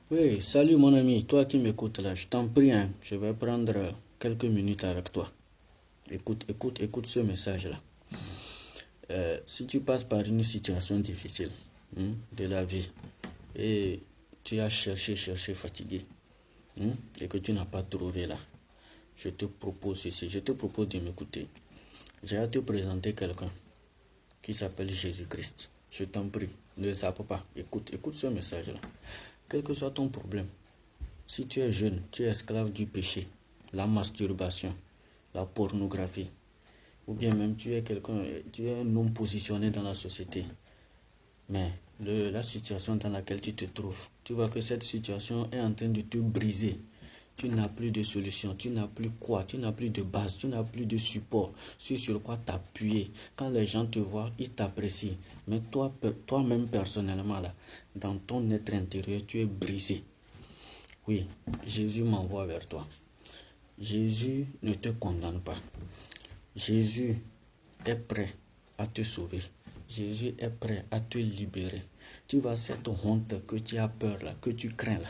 Oui, salut mon ami, toi qui m'écoutes là, je t'en prie, hein, je vais prendre quelques minutes avec toi. Écoute ce message-là. Si tu passes par une situation difficile de la vie et tu as cherché, fatigué et que tu n'as pas trouvé là, je te propose ceci, je te propose de m'écouter. J'ai à te présenter quelqu'un qui s'appelle Jésus-Christ. Je t'en prie, ne zappe pas, écoute ce message-là. Quel que soit ton problème, si tu es jeune, tu es esclave du péché, la masturbation, la pornographie, ou bien même tu es un homme positionné dans la société, mais la situation dans laquelle tu te trouves, tu vois que cette situation est en train de te briser. Tu n'as plus de solution, tu n'as plus quoi, tu n'as plus de base, tu n'as plus de support, sur quoi t'appuyer. Quand les gens te voient, ils t'apprécient. Mais toi-même personnellement, là, dans ton être intérieur, tu es brisé. Oui, Jésus m'envoie vers toi. Jésus ne te condamne pas. Jésus est prêt à te sauver. Jésus est prêt à te libérer. Tu vois cette honte que tu as peur là, que tu crains là.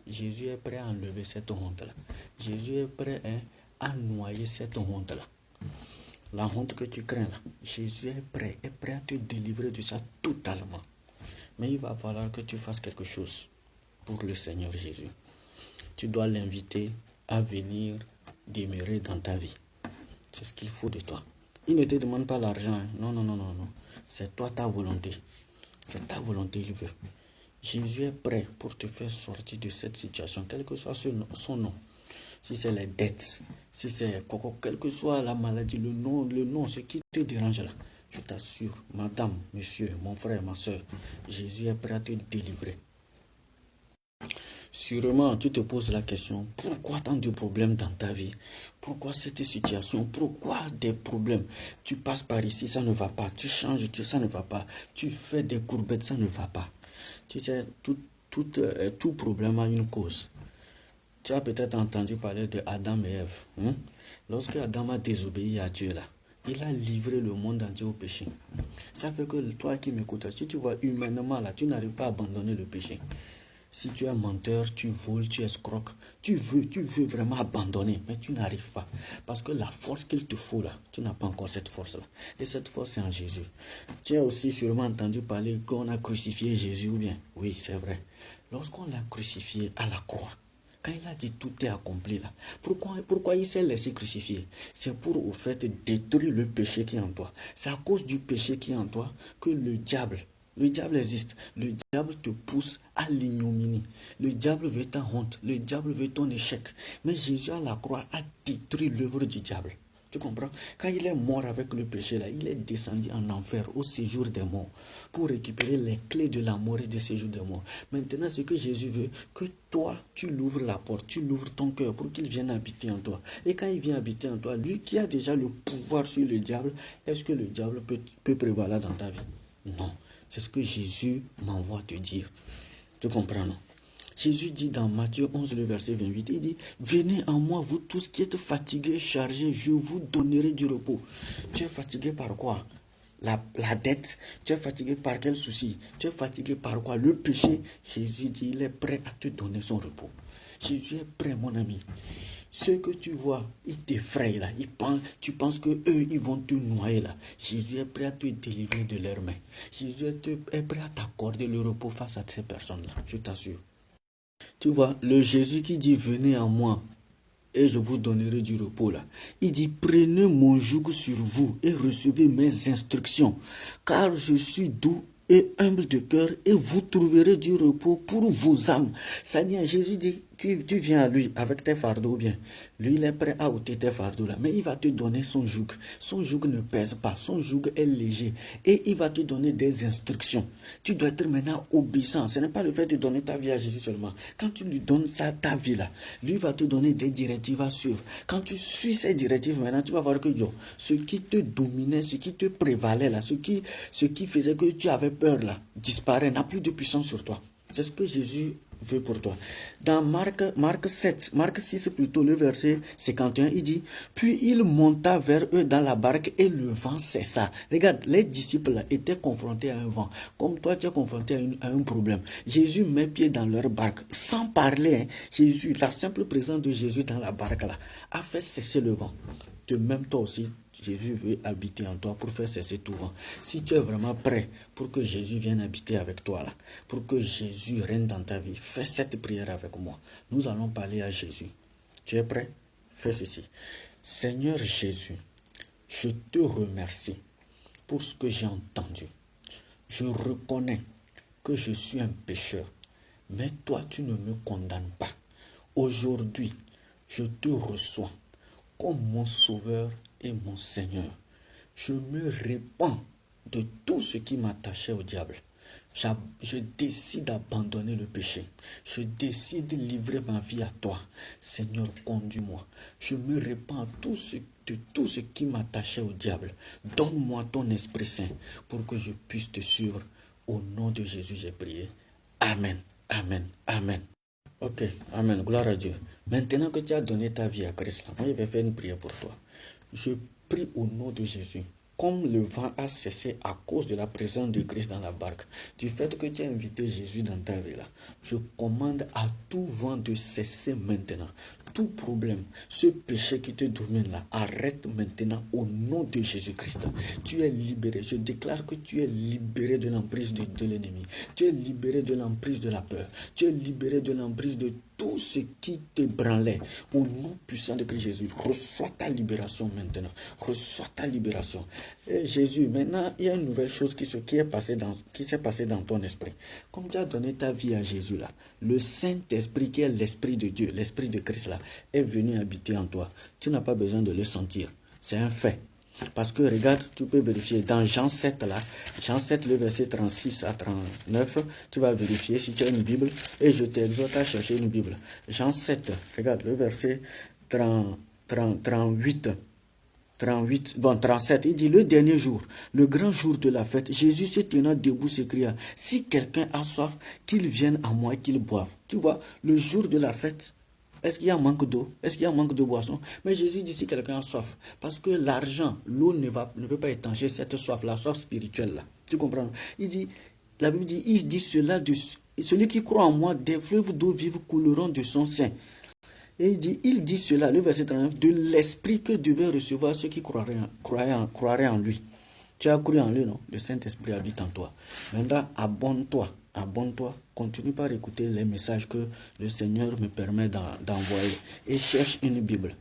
Jésus est prêt à enlever cette honte là. Jésus est prêt à noyer cette honte là. La honte que tu crains là. Jésus est prêt à te délivrer de ça totalement. Mais il va falloir que tu fasses quelque chose pour le Seigneur Jésus. Tu dois l'inviter à venir demeurer dans ta vie. C'est ce qu'il faut de toi. Il ne te demande pas l'argent. Hein. Non, non, non, non, non. C'est toi ta volonté. C'est ta volonté, il veut. Jésus est prêt pour te faire sortir de cette situation, quel que soit son nom. Si c'est les dettes, si c'est quelle que soit la maladie, le nom, ce qui te dérange là. Je t'assure, madame, monsieur, mon frère, ma soeur, Jésus est prêt à te délivrer. Sûrement, tu te poses la question, pourquoi tant de problèmes dans ta vie? Pourquoi cette situation? Pourquoi des problèmes? Tu passes par ici, ça ne va pas. Tu changes, ça ne va pas. Tu fais des courbettes, ça ne va pas. Tu sais, tout problème a une cause. Tu as peut-être entendu parler de Adam et Ève. Lorsque Adam a désobéi à Dieu, là, il a livré le monde entier au péché. Ça fait que toi qui m'écoutes, si tu vois humainement, là, tu n'arrives pas à abandonner le péché. Si tu es menteur, tu voles, tu escroques, tu veux vraiment abandonner, mais tu n'arrives pas. Parce que la force qu'il te faut là, tu n'as pas encore cette force-là. Et cette force, c'est en Jésus. Tu as aussi sûrement entendu parler qu'on a crucifié Jésus, ou bien? Oui, c'est vrai. Lorsqu'on l'a crucifié à la croix, quand il a dit tout est accompli là, pourquoi il s'est laissé crucifier? C'est pour au fait détruire le péché qui est en toi. C'est à cause du péché qui est en toi que le diable existe. Le diable te pousse à l'ignominie. Le diable veut ta honte. Le diable veut ton échec. Mais Jésus à la croix a détruit l'œuvre du diable. Tu comprends? Quand il est mort avec le péché là, il est descendu en enfer au séjour des morts pour récupérer les clés de la mort et du séjour des morts. Maintenant, ce que Jésus veut, que toi, tu l'ouvres la porte, tu l'ouvres ton cœur pour qu'il vienne habiter en toi. Et quand il vient habiter en toi, lui qui a déjà le pouvoir sur le diable, est-ce que le diable peut prévaloir dans ta vie? Non. C'est ce que Jésus m'envoie te dire. Tu comprends, non? Jésus dit dans Matthieu 11, le verset 28, il dit, venez en moi, vous tous qui êtes fatigués, chargés, je vous donnerai du repos. Tu es fatigué par quoi? La dette. Tu es fatigué par quel souci? Tu es fatigué par quoi? Le péché. Jésus dit, il est prêt à te donner son repos. Jésus est prêt, mon ami. Ceux que tu vois, ils t'effrayent là. Tu penses que eux, ils vont te noyer là. Jésus est prêt à te délivrer de leurs mains. Jésus est prêt à t'accorder le repos face à ces personnes-là. Je t'assure. Tu vois, le Jésus qui dit venez en moi et je vous donnerai du repos là. Il dit prenez mon joug sur vous et recevez mes instructions, car je suis doux et humble de cœur et vous trouverez du repos pour vos âmes. C'est-à-dire Jésus dit tu viens à lui avec tes fardeaux bien. Lui il est prêt à ôter tes fardeaux là, mais il va te donner son joug. Son joug ne pèse pas, son joug est léger et il va te donner des instructions. Tu dois être maintenant obéissant. Ce n'est pas le fait de donner ta vie à Jésus seulement. Quand tu lui donnes ta vie là, lui va te donner des directives à suivre. Quand tu suis ces directives maintenant, tu vas voir que ce qui te dominait, ce qui te prévalait là, ce qui faisait que tu avais peur là, disparaît, n'a plus de puissance sur toi. C'est ce que Jésus veut pour toi. Dans Marc 6 plutôt, le verset 51, il dit, puis il monta vers eux dans la barque et le vent cessa. Regarde, les disciples là, étaient confrontés à un vent. Comme toi, tu es confronté à un problème. Jésus met pied dans leur barque, sans parler. Hein. Jésus, la simple présence de Jésus dans la barque là, a fait cesser le vent. De même, toi aussi, Jésus veut habiter en toi pour faire cesser tout vent. Si tu es vraiment prêt pour que Jésus vienne habiter avec toi, là, pour que Jésus règne dans ta vie, fais cette prière avec moi. Nous allons parler à Jésus. Tu es prêt? Fais ceci. Seigneur Jésus, je te remercie pour ce que j'ai entendu. Je reconnais que je suis un pécheur, mais toi, tu ne me condamnes pas. Aujourd'hui, je te reçois comme mon sauveur et mon Seigneur. Je me répands de tout ce qui m'attachait au diable. Je décide d'abandonner le péché. Je décide de livrer ma vie à toi. Seigneur, conduis-moi. Je me répands de tout ce qui m'attachait au diable. Donne-moi ton Esprit Saint pour que je puisse te suivre. Au nom de Jésus, j'ai prié. Amen. Amen. Amen. Ok, Amen, gloire à Dieu. Maintenant que tu as donné ta vie à Christ, moi je vais faire une prière pour toi. Je prie au nom de Jésus. Comme le vent a cessé à cause de la présence de Christ dans la barque, du fait que tu as invité Jésus dans ta vie là, je commande à tout vent de cesser maintenant. Tout problème, ce péché qui te domine là, arrête maintenant au nom de Jésus-Christ. Tu es libéré. Je déclare que tu es libéré de l'emprise de l'ennemi. Tu es libéré de l'emprise de la peur. Tu es libéré de l'emprise de tout ce qui te branlait. Au nom puissant de Christ Jésus, reçois ta libération maintenant. Reçois ta libération. Et Jésus, maintenant, il y a une nouvelle chose qui s'est passée dans ton esprit. Comme tu as donné ta vie à Jésus là, le Saint-Esprit qui est l'Esprit de Dieu, l'Esprit de Christ là, est venu habiter en toi. Tu n'as pas besoin de le sentir. C'est un fait. Parce que regarde, tu peux vérifier dans Jean 7 là, Jean 7 le verset 36 à 39, tu vas vérifier si tu as une Bible et je t'exhorte à chercher une Bible. Jean 7, regarde le verset 38, 37, il dit le dernier jour, le grand jour de la fête, Jésus se tenant debout s'écria, si quelqu'un a soif, qu'il vienne à moi et qu'il boive. Tu vois, le jour de la fête, est-ce qu'il y a un manque d'eau? Est-ce qu'il y a un manque de boisson? Mais Jésus dit si quelqu'un a soif. Parce que l'argent, l'eau ne peut pas étancher cette soif, la soif spirituelle là. Tu comprends? La Bible dit, il dit cela de celui qui croit en moi, des fleuves d'eau vive couleront de son sein. Et il dit cela, le verset 39, de l'esprit que devaient recevoir ceux qui croiraient en lui. Tu as cru en lui, non? Le Saint-Esprit habite en toi. Maintenant, abonne-toi, continue par écouter les messages que le Seigneur me permet d'envoyer. Et cherche une Bible.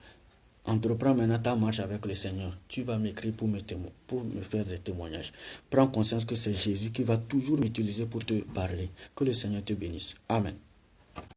Entreprends maintenant ta marche avec le Seigneur. Tu vas m'écrire pour me faire des témoignages. Prends conscience que c'est Jésus qui va toujours m'utiliser pour te parler. Que le Seigneur te bénisse. Amen.